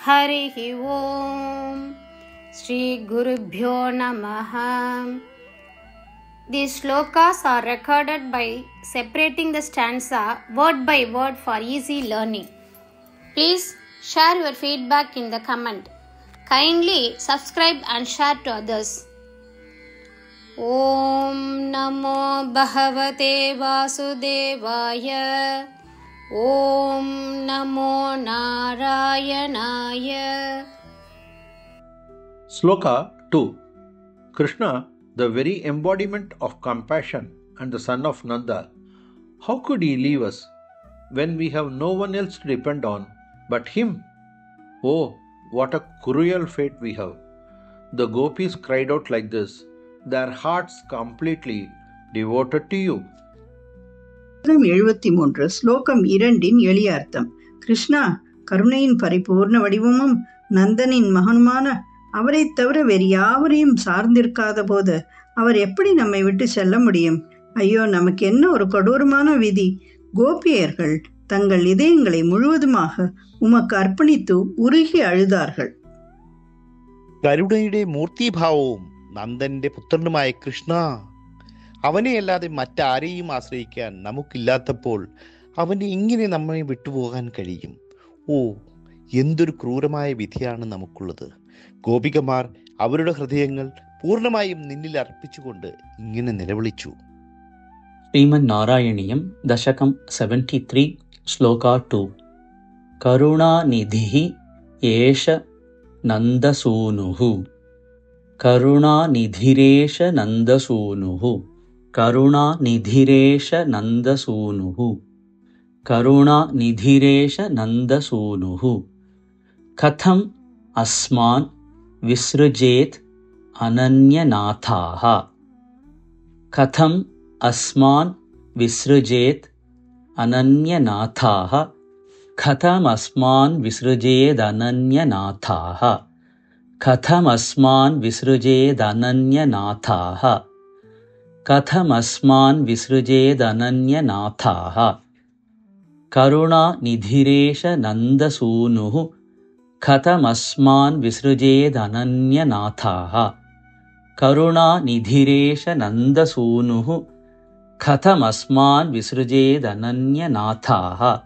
हरिः ओम श्री गुरुभ्यो नमः. These shlokas are recorded by separating the stanza word by word for easy learning. Please share your feedback in the comment. Kindly subscribe and share to others. Om Namo Bhagavate Vasudevaya. Om Namo Narayanaya. Sloka 2. Krishna, the very embodiment of compassion and the son of Nanda, how could he leave us when we have no one else to depend on but him? Oh, what a cruel fate we have. The gopis cried out like this, their hearts completely devoted to you. 73 ஸ்லோகம் 2 எளிய அர்த்தம். கிருஷ்ணா, கருணையின் பரிபூர்ண வடிவமும் நந்தனின் மகனுமான அவரைத் தவிர வேறு யாவரையும் சார்ந்திருக்காத போது அவர் எப்படி நம்மை விட்டு செல்ல முடியும்? ஐயோ, நமக்கு என்ன ஒரு கொடூரமான விதி! கோபியர்கள் தங்கள் இதயங்களை முழுவதுமாக உமக்கு അർപ്പണിத்து ഉരുകി അഴുതാர்கள். കരുണയുടെ മൂർത്തിഭാവവും നന്ദന്റെ പുത്രനുമായ കൃഷ്ണ, അവനെയല്ലാതെ മറ്റാരെയും ആശ്രയിക്കാൻ നമുക്കില്ലാത്തപ്പോൾ അവന് ഇങ്ങനെ നമ്മെ വിട്ടുപോകാൻ കഴിയും? ഓ, എന്തൊരു ക്രൂരമായ വിധിയാണ് നമുക്കുള്ളത്. ഗോപികമാർ അവരുടെ ഹൃദയങ്ങൾ പൂർണ്ണമായും നിന്നിൽ അർപ്പിച്ചുകൊണ്ട് ഇങ്ങനെ നിലവിളിച്ചു. ശ്രീമൻ നാരായണീയം ദശകം 73 ശ്ലോക 2. കരുണാനിധി ഏഷ നന്ദസൂനുഃ. കരുണാനിധിരേഷ നന്ദസൂനുഃ. കരുണാനിധിരേഷ നന്ദസൂനുഃ. കരുണാനിധിരേഷ നന്ദസൂനുഃ. കഥം അസ്മാൻ വിസൃജേത് അനന്യനാഥാഃ. കഥം അസ്മാൻ വിസൃജേത് അനന്യനാഥാഃ. കഥമസ്മാൻ വിസൃജേദനന്യനാഥാഃ. കഥമസ്മാൻ വിസൃജേദനന്യനാഥാഃ. കഥമസ്മാൻ വിസൃജേദനന്യനാഥാഃ. കരുണാനിധിരേഷ നന്ദസൂനുഃ. കഥമസ്മാൻ വിസൃജേദനന്യനാഥാഃ. കരുണാനിധിരേഷ നന്ദസൂനുഃ. കഥമസ്മാൻ വിസൃജേദനന്യനാഥാഃ.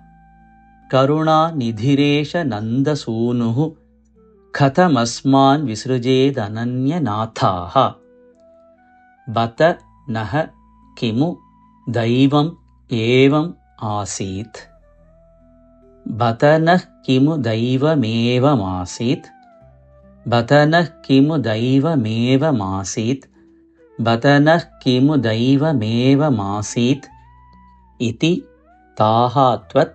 കരുണാനിധിരേഷ നന്ദസൂനുഃ. കഥമസ്മാൻ വിസൃജേദനന്യനാഥാഃ. ബത നഃ കിമു ദൈവം ഏവം ആസീത്. ബത നഃ കിമു ദൈവമേവമാസീത്. ബത നഃ കിമു ദൈവമേവമാസീത്. ബത നഃ കിമു ദൈവമേവമാസീത് ഇതി താഃ ത്വത്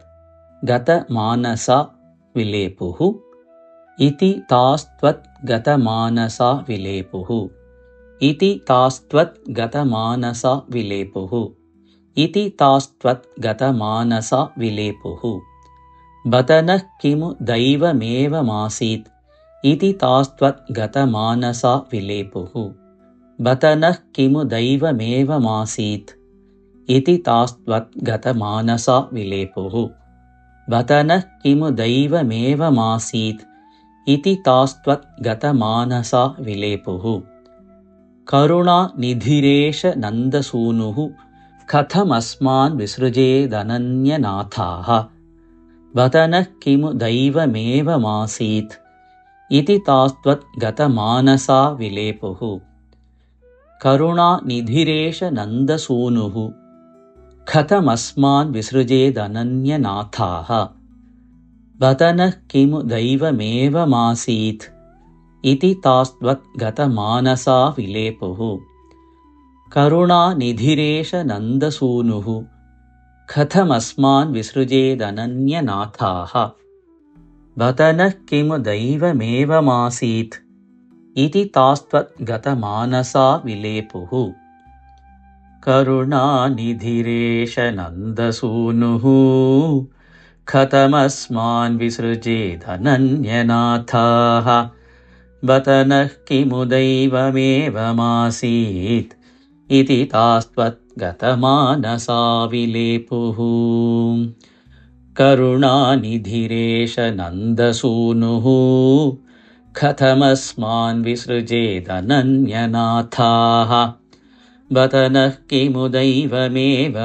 ഗതമാനസാ വിലേപുഃ. ഇതി താസ്ത്വത് ഗതമാനസാ വിലേപുഃ. ഇതി താസ്ത്വത് ഗതമാനസാ വിലേപുഃ. ഇതി താസ്ത്വത് ഗതമാനസാ വിലേപുഃ. ബത നഃ കിമു ദൈവമേവമാസീത്. ഇതി താസ്ത്വത് ഗതമാനസാ വിലേപുഃ. ബത നഃ കിമു ദൈവമേവമാസീത്. ഇതി താസ്ത്വത് ഗതമാനസാ വിലേപുഃ. ബത നഃ കിമു ദൈവമേവമാസീത്. ഇതി താസ്ത്വത് ഗതമാനസാ വിലേപുഃ. കരുണാനിധിരേഷ നന്ദസൂനുഃ. കഥമസ്മാൻ വിസൃജേദനന്യനാഥാഃ. ബത നഃ കിമു ദൈവമേവമാസീത്. ഇതി താസ്ത്വത് ഗതമാനസാ വിലേപുഃ. കരുണാനിധിരേഷ നന്ദസൂനുഃ. കഥമസ്മാൻ വിസൃജേദനന്യനാഥാഃ. ബത നഃ കിമു ദൈവമേവമാസീത്. ഇതി താസ്ത്വത് ഗതമാനസാ വിലേപുഃ. കരുണാനിധിരേഷ നന്ദസൂനുഃ. കഥമസ്മാൻ വിസൃജേദനന്യനാഥാഃ. ബത നഃ കിമു ദൈവമേവമാസീത്. ഇതി താസ്ത്വത് ഗതമാനസാ വിലേപുഃ. കരുണാനിധിരേഷ നന്ദസൂനുഃ. കഥമസ്മാൻ വിസൃജേദനന്യനാഥാഃ. ബത നഃ കിമു ദൈവമേവമാസീത്. ഇതി താസ്ത്വത് ഗതമാനസാ വിലേപുഃ. करुणानिधिरेश नन्दसूनुः कथमस्मान् विसृजेदनन्यनाथाः बत नः किमु दैवमेवमासीत्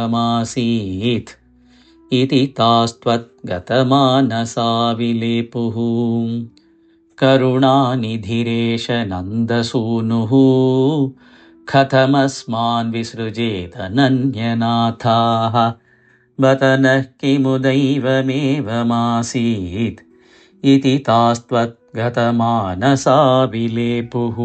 इति तास्त्वद्गतमानसा विलेपुः करुणानिधिरेश नन्दसूनुः कथमस्मान् विसृजेदनन्यनाथाः बत नः किमु दैवमेवमासीत् इति तास्त्वद्गतमानसा विलेपुः।